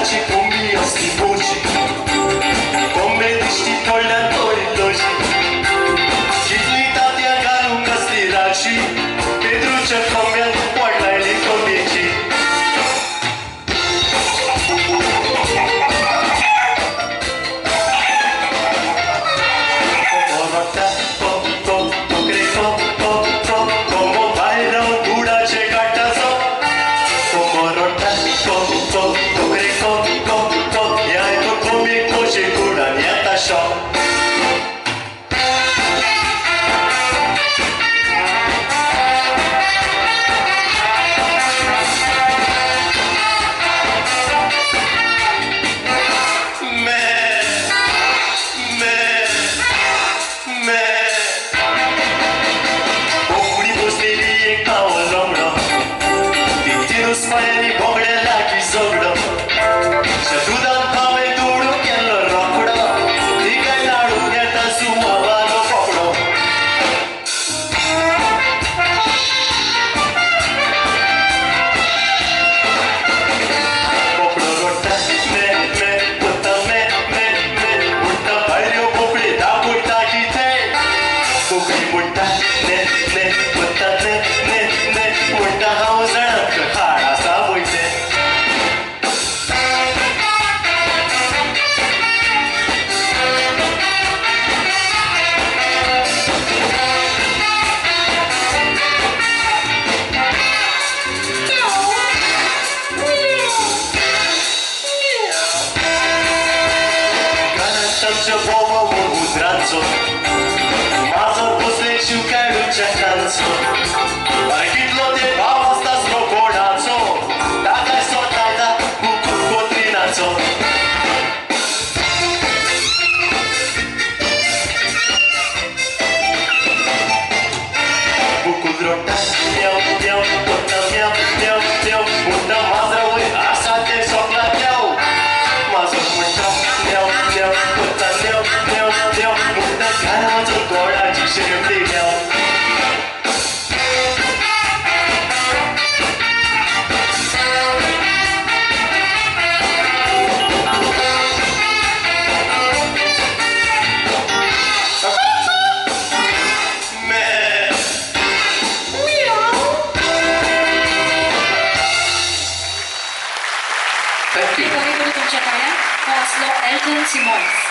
Ci pomijasti buci Come diști polnatori loži Hitli tatia galunga stirači Pedruča komjan Podlajli komiči Porota po greko po Como bairau dudace gatazo Porota po greko po Jaj to komie kože kuda njata šo Spajali bogdela ki zogdo Šatudan kame dudu kello rokdo Tikai nadu yata sumavano pokdo Pokdo rotta me Putta me Mutta bhairyo pokdi da putta kite Pokdi mutta ne Putta ne Mutta hausana khara Bobo uzraco Mazor posleciu kaj luča tanco Markitlo te babo sta strogonaco Takaj so tada kuku kotrinaco Kuku drota Mjau, mjau, pota mjau, mjau, mjau Mutta mazra ui asate sokla mjau Mazor mutta mjau, mjau, pota mjau Mutta cara to goda de sempre mjau Thank you. Tuncea Elton Simons.